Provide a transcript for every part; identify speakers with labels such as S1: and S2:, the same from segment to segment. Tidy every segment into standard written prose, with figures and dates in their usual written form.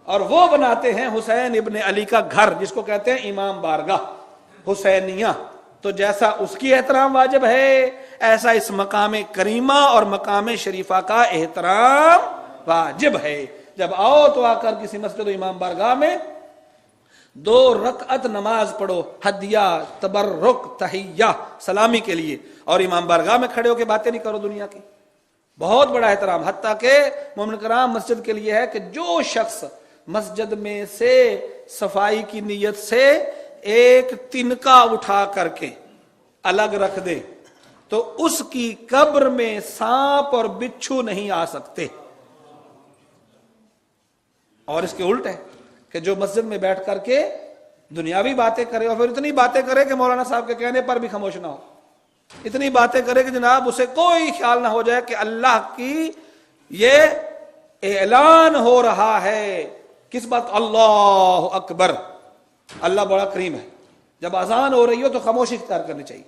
S1: اور وہ بناتے ہیں حسین ابن علی کا گھر، جس کو کہتے ہیں امام بارگاہ حسینیہ۔ تو جیسا اس کی احترام واجب ہے، ایسا اس مقام کریمہ اور مقام شریفہ کا احترام واجب ہے۔ جب آؤ تو آ کر کسی مسجد و امام بارگاہ میں 2 رکعت نماز پڑھو، ہدیہ، تبرک، تحیہ، سلامی کے لیے، اور امام بارگاہ میں کھڑے ہو کے باتیں نہیں کرو دنیا کی۔ بہت بڑا احترام، حتیٰ کہ مومن کرام مسجد کے لیے ہے کہ جو شخص مسجد میں سے صفائی کی نیت سے ایک تنکا اٹھا کر کے الگ رکھ دے تو اس کی قبر میں سانپ اور بچھو نہیں آ سکتے۔ اور اس کے الٹ ہے کہ جو مسجد میں بیٹھ کر کے دنیاوی باتیں کرے اور پھر اتنی باتیں کرے کہ مولانا صاحب کے کہنے پر بھی خاموش نہ ہو، اتنی باتیں کرے کہ جناب اسے کوئی خیال نہ ہو جائے کہ اللہ کی یہ اعلان ہو رہا ہے کس بات، اللہ اکبر، اللہ بڑا کریم ہے۔ جب اذان ہو رہی ہو تو خاموشی اختیار کرنی چاہیے،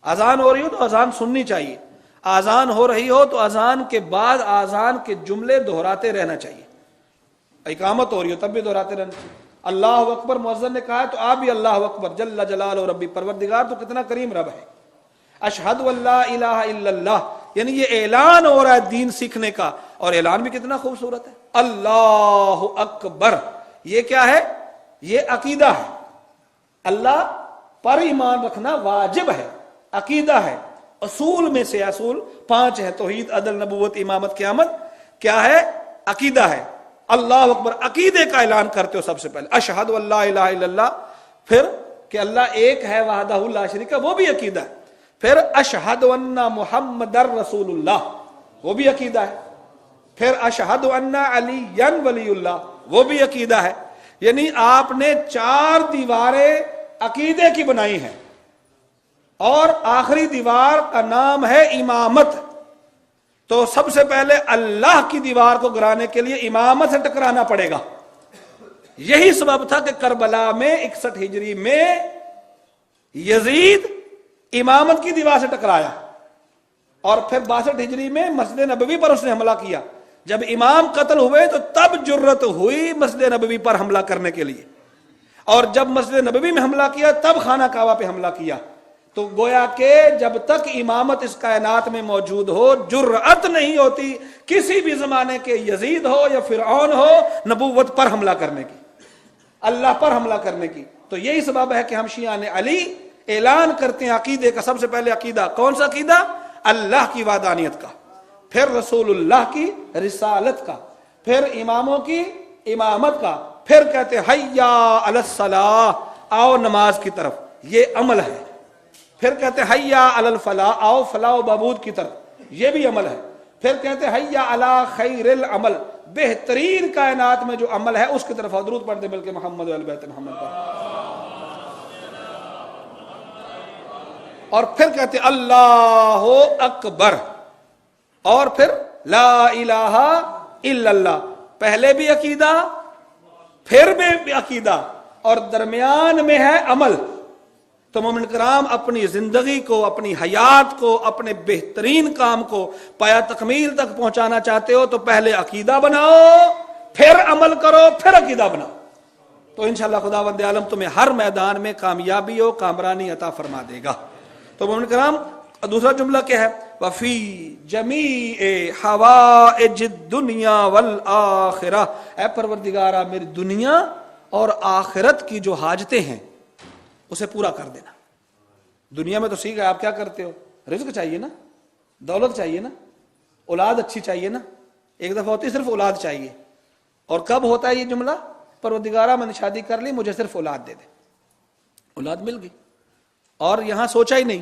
S1: اذان ہو رہی ہو تو اذان سننی چاہیے، اذان ہو رہی ہو تو اذان کے بعد اذان کے جملے دہراتے رہنا چاہیے، اقامت ہو رہی ہو تب بھی دہراتے رہنا چاہیے۔ اللہ اکبر مؤذن نے کہا ہے تو آپ بھی اللہ اکبر، جل جلالہ ربی، پروردگار تو کتنا کریم رب ہے۔ اشہد ان لا الہ الا اللہ، یعنی یہ اعلان ہو رہا ہے دین سیکھنے کا، اور اعلان بھی کتنا خوبصورت ہے، اللہ اکبر۔ یہ کیا ہے؟ یہ عقیدہ ہے، اللہ پر ایمان رکھنا واجب ہے، عقیدہ ہے۔ اصول میں سے اصول 5 ہیں، توحید، عدل، نبوت، امامت، قیامت۔ کیا ہے؟ عقیدہ ہے۔ اللہ اکبر، عقیدے کا اعلان کرتے ہو سب سے پہلے، اشہد ان لا الہ الا اللہ، پھر کہ اللہ ایک ہے وحدہ لا شریک، وہ بھی عقیدہ ہے۔ پھر اشہد ان محمد رسول اللہ، وہ بھی عقیدہ ہے۔ پھر اشہد ان علی ولی اللہ، وہ بھی عقیدہ ہے۔ یعنی آپ نے 4 دیواریں عقیدے کی بنائی ہیں، اور آخری دیوار کا نام ہے امامت۔ تو سب سے پہلے اللہ کی دیوار کو گرانے کے لیے امامت سے ٹکرانا پڑے گا۔ یہی سبب تھا کہ کربلا میں 61 ہجری میں یزید امامت کی دیوار سے ٹکرایا، اور پھر 62 ہجری میں مسجد نبوی پر اس نے حملہ کیا۔ جب امام قتل ہوئے تو تب جرت ہوئی مسجد نبوی پر حملہ کرنے کے لیے، اور جب مسجد نبوی میں حملہ کیا تب خانہ کعبہ پہ حملہ کیا۔ تو گویا کہ جب تک امامت اس کائنات میں موجود ہو، جرأت نہیں ہوتی کسی بھی زمانے کے یزید ہو یا فرعون ہو نبوت پر حملہ کرنے کی، اللہ پر حملہ کرنے کی۔ تو یہی سبب ہے کہ ہم شیعان علی اعلان کرتے ہیں عقیدے کا۔ سب سے پہلے عقیدہ کون سا عقیدہ؟ اللہ کی وحدانیت کا، پھر رسول اللہ کی رسالت کا، پھر اماموں کی امامت کا، پھر کہتے ہیں حیا علی الصلاۃ، آؤ نماز کی طرف، یہ عمل ہے۔ پھر کہتے ہیں حیا علی الفلاح، آؤ فلاح و بہبود کی طرف، یہ بھی عمل ہے۔ پھر کہتے ہیں حیا علی خیر العمل، بہترین کائنات میں جو عمل ہے اس کی طرف درود پڑھتے بلکہ محمد و اہل بیت محمد پر۔ اور پھر کہتے ہیں اللہ اکبر، اور پھر لا الہ الا اللہ۔ پہلے بھی عقیدہ، پھر بھی عقیدہ، اور درمیان میں ہے عمل۔ تو مومن کرام اپنی زندگی کو، اپنی حیات کو، اپنے بہترین کام کو پایا تکمیل تک پہنچانا چاہتے ہو تو پہلے عقیدہ بناؤ، پھر عمل کرو، پھر عقیدہ بناؤ، تو انشاءاللہ خداوند عالم تمہیں ہر میدان میں کامیابی و کامرانی عطا فرما دے گا۔ تو مومن کرام دوسرا جملہ کیا ہے؟ وفی جمیع حوائج الدنیا والآخرہ، اے پروردگارہ میری دنیا اور آخرت کی جو حاجتیں ہیں اسے پورا کر دینا۔ دنیا میں تو سیکھ ہے، آپ کیا کرتے ہو؟ رزق چاہیے نا، دولت چاہیے نا، اولاد اچھی چاہیے نا۔ ایک دفعہ ہوتی صرف اولاد چاہیے، اور کب ہوتا ہے یہ جملہ؟ پروردگارہ میں نے شادی کر لی، مجھے صرف اولاد دے دے۔ اولاد مل گئی، اور یہاں سوچا ہی نہیں،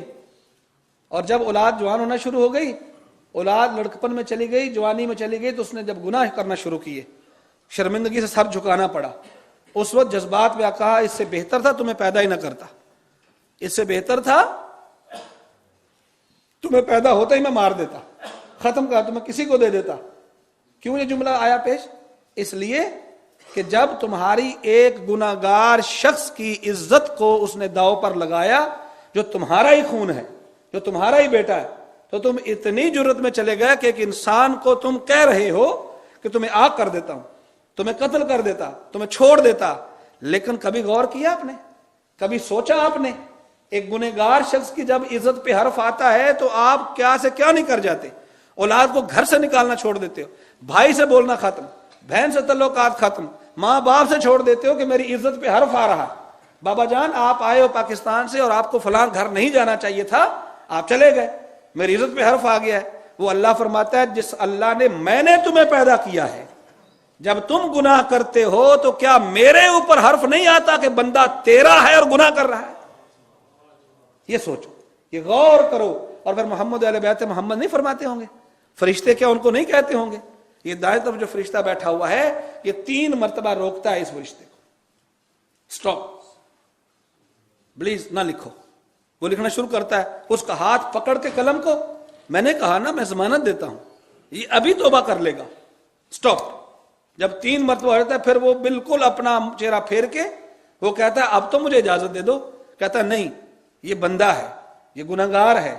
S1: اور جب اولاد جوان ہونا شروع ہو گئی، اولاد لڑکپن میں چلی گئی، جوانی میں چلی گئی، تو اس نے جب گناہ کرنا شروع کیے، شرمندگی سے سر جھکانا پڑا، اس وقت جذبات میں کہا اس سے بہتر تھا تمہیں پیدا ہی نہ کرتا، اس سے بہتر تھا تمہیں پیدا ہوتا ہی میں مار دیتا، ختم کر تمہیں کسی کو دے دیتا۔ کیوں یہ جملہ آیا پیش؟ اس لیے کہ جب تمہاری ایک گناہگار شخص کی عزت کو اس نے داؤ پر لگایا، جو تمہارا ہی خون ہے، جو تمہارا ہی بیٹا ہے، تو تم اتنی جرت میں چلے گئے کہ ایک انسان کو تم کہہ رہے ہو کہ تمہیں آگ کر دیتا ہوں، تمہیں قتل کر دیتا, تمہیں چھوڑ دیتا. لیکن کبھی غور کیا آپ نے, کبھی سوچا آپ نے, ایک گنہگار شخص کی جب عزت پہ حرف آتا ہے تو آپ کیا سے کیا نہیں کر جاتے. اولاد کو گھر سے نکالنا چھوڑ دیتے ہو, بھائی سے بولنا ختم, بہن سے تعلقات ختم, ماں باپ سے چھوڑ دیتے ہو کہ میری عزت پہ حرف آ رہا. بابا جان آپ آئے ہو پاکستان سے اور آپ کو فلاں گھر نہیں جانا چاہیے تھا, آپ چلے گئے, میری عزت پہ حرف آ گیا ہے. وہ اللہ فرماتا ہے جس اللہ نے میں نے تمہیں پیدا کیا ہے, جب تم گناہ کرتے ہو تو کیا میرے اوپر حرف نہیں آتا کہ بندہ تیرا ہے اور گناہ کر رہا ہے؟ یہ سوچو, یہ غور کرو. اور پھر محمد علیہ بیت محمد نہیں فرماتے ہوں گے, فرشتے کیا ان کو نہیں کہتے ہوں گے؟ یہ دائیں طرف جو فرشتہ بیٹھا ہوا ہے یہ 3 مرتبہ روکتا ہے اس فرشتے کو, سٹاپ, پلیز نہ لکھو. وہ لکھنا شروع کرتا ہے, اس کا ہاتھ پکڑ کے قلم کو, میں نے کہا نا میں ضمانت دیتا ہوں یہ ابھی توبہ کر لے گا, سٹاپ. جب 3 مرتبہ ہوتا ہے پھر وہ بالکل اپنا چہرہ پھیر کے وہ کہتا ہے اب تو مجھے اجازت دے دو. کہتا ہے نہیں, یہ بندہ ہے, یہ گنہگار ہے,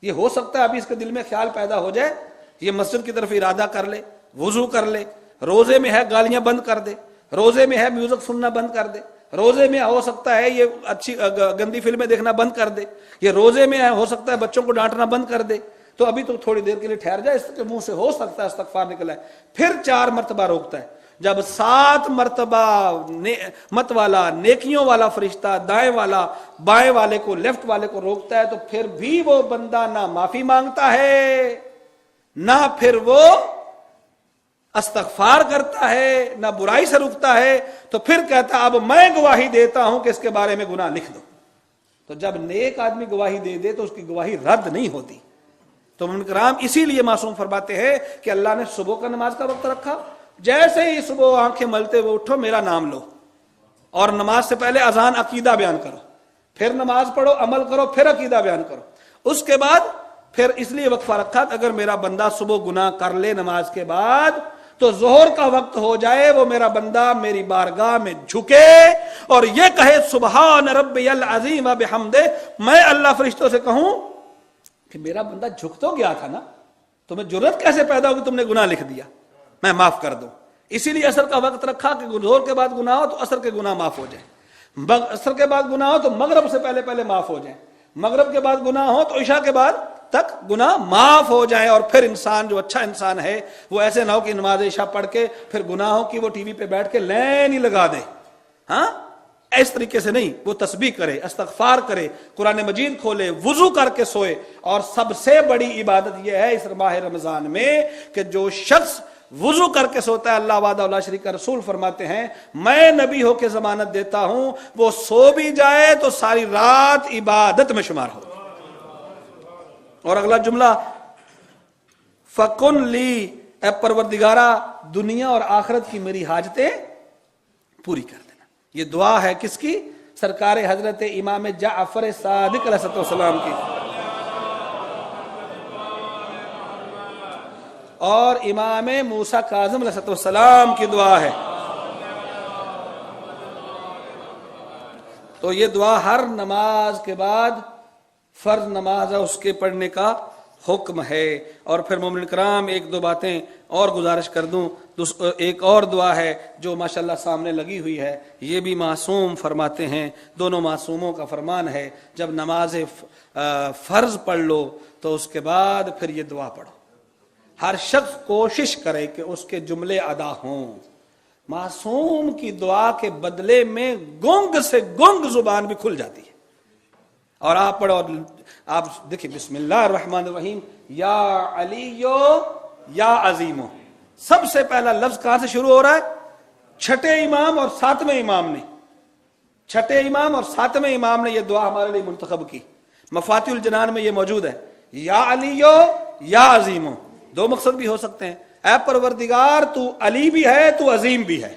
S1: یہ ہو سکتا ہے ابھی اس کے دل میں خیال پیدا ہو جائے, یہ مسجد کی طرف ارادہ کر لے, وضو کر لے, روزے میں ہے گالیاں بند کر دے, روزے میں ہے میوزک سننا بند کر دے, روزے میں ہو سکتا ہے یہ اچھی گندی فلمیں دیکھنا بند کر دے, یہ روزے میں ہو سکتا ہے بچوں کو ڈانٹنا بند کر دے. تو ابھی تو تھوڑی دیر کے لیے ٹھہر جائے, اس کے منہ سے ہو سکتا ہے استغفار نکلا ہے. پھر 4 مرتبہ روکتا ہے. جب 7 مرتبہ مت والا, نیکیوں والا فرشتہ دائیں والا بائیں والے کو, لیفٹ والے کو روکتا ہے تو پھر بھی وہ بندہ نہ معافی مانگتا ہے, نہ پھر وہ استغفار کرتا ہے, نہ برائی سے رکتا ہے. تو پھر کہتا اب میں گواہی دیتا ہوں کہ اس کے بارے میں گناہ لکھ دو. تو جب نیک آدمی گواہی دے دے تو اس کی گواہی رد نہیں ہوتی. تو مومن کرام اسی لیے معصوم فرماتے ہیں کہ اللہ نے صبح کا نماز کا وقت رکھا, جیسے ہی صبح آنکھیں ملتے ہوئے اٹھو میرا نام لو, اور نماز سے پہلے اذان عقیدہ بیان کرو, پھر نماز پڑھو, عمل کرو, پھر عقیدہ بیان کرو. اس کے بعد پھر اس لیے وقفہ رکھا کہ اگر میرا بندہ صبح گناہ کر لے نماز کے بعد تو ظہر کا وقت ہو جائے وہ میرا بندہ میری بارگاہ میں جھکے اور یہ کہے سبحان ربی العظیم وبحمدہ. میں اللہ فرشتوں سے کہوں کہ میرا بندہ جھک تو گیا تھا نا, تمہیں جرت کیسے پیدا ہوگی تم نے گناہ لکھ دیا, میں معاف کر دوں. اسی لیے عصر کا وقت رکھا کہ ظہر کے بعد گناہ ہو تو عصر کے گناہ معاف ہو جائیں, عصر کے بعد گناہ ہو تو مغرب سے پہلے پہلے معاف ہو جائیں, مغرب کے بعد گناہ ہو تو عشاء کے بعد تک گناہ معاف ہو جائیں. اور پھر انسان جو اچھا انسان ہے وہ ایسے نہ ہو کہ نماز عشاء پڑھ کے پھر گناہوں کی وہ ٹی وی پہ بیٹھ کے لین ہی لگا دے. ہاں اس طریقے سے نہیں, وہ تسبیح کرے, استغفار کرے, قرآن مجید کھولے, وضو کر کے سوئے. اور سب سے بڑی عبادت یہ ہے اس ماہ رمضان میں کہ جو شخص وضو کر کے سوتا ہے, اللہ وحدہ لا شریک کا رسول فرماتے ہیں میں نبی ہو کے ضمانت دیتا ہوں وہ سو بھی جائے تو ساری رات عبادت میں شمار ہو. اور اگلا جملہ فَقُنْ لِي, اے پروردگارا دنیا اور آخرت کی میری حاجتیں پوری کر دینا. یہ دعا ہے کس کی؟ سرکار حضرت امام جعفر صادق علیہ السلام کی اور امام موسیٰ کاظم علیہ السلام کی دعا ہے. تو یہ دعا ہر نماز کے بعد فرض نماز ہے اس کے پڑھنے کا حکم ہے. اور پھر مومن کرام 1-2 باتیں اور گزارش کر دوں. ایک اور دعا ہے جو ماشاءاللہ سامنے لگی ہوئی ہے, یہ بھی معصوم فرماتے ہیں, دونوں معصوموں کا فرمان ہے جب نماز فرض پڑھ لو تو اس کے بعد پھر یہ دعا پڑھو. ہر شخص کوشش کرے کہ اس کے جملے ادا ہوں. معصوم کی دعا کے بدلے میں گنگ سے گنگ زبان بھی کھل جاتی ہے. اور آپ پڑھو, آپ دیکھیں بسم اللہ الرحمن الرحیم, یا علیو یا عظیمو. سب سے پہلا لفظ کہاں سے شروع ہو رہا ہے؟ چھٹے امام اور 7ویں امام نے, چھٹے امام اور 7ویں امام نے یہ دعا ہمارے لیے منتخب کی. مفاتیح الجنان میں یہ موجود ہے, یا علیو یا عظیمو. 2 مقصد بھی ہو سکتے ہیں. اے پروردگار تو علی بھی ہے تو عظیم بھی ہے,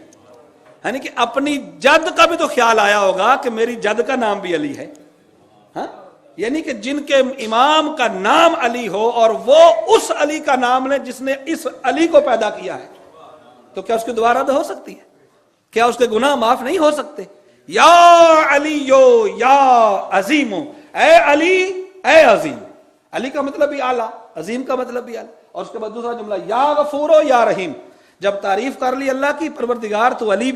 S1: یعنی کہ اپنی جد کا بھی تو خیال آیا ہوگا کہ میری جد کا نام بھی علی ہے. ہاں یعنی کہ جن کے امام کا نام علی ہو اور وہ اس علی کا نام لے جس نے اس علی کو پیدا کیا ہے, تو کیا اس کی دعا رد ہو سکتی ہے؟ کیا اس کے گناہ معاف نہیں ہو سکتے؟ یا علیو یا عظیمو, اے علی اے عظیم. علی کا مطلب بھی اعلیٰ, عظیم کا مطلب بھی اعلیٰ. اور اس کے بعد دوسرا جملہ یا غفورو یا رحیم. جب تعریف کر لی اللہ کی، پروردگار تو علی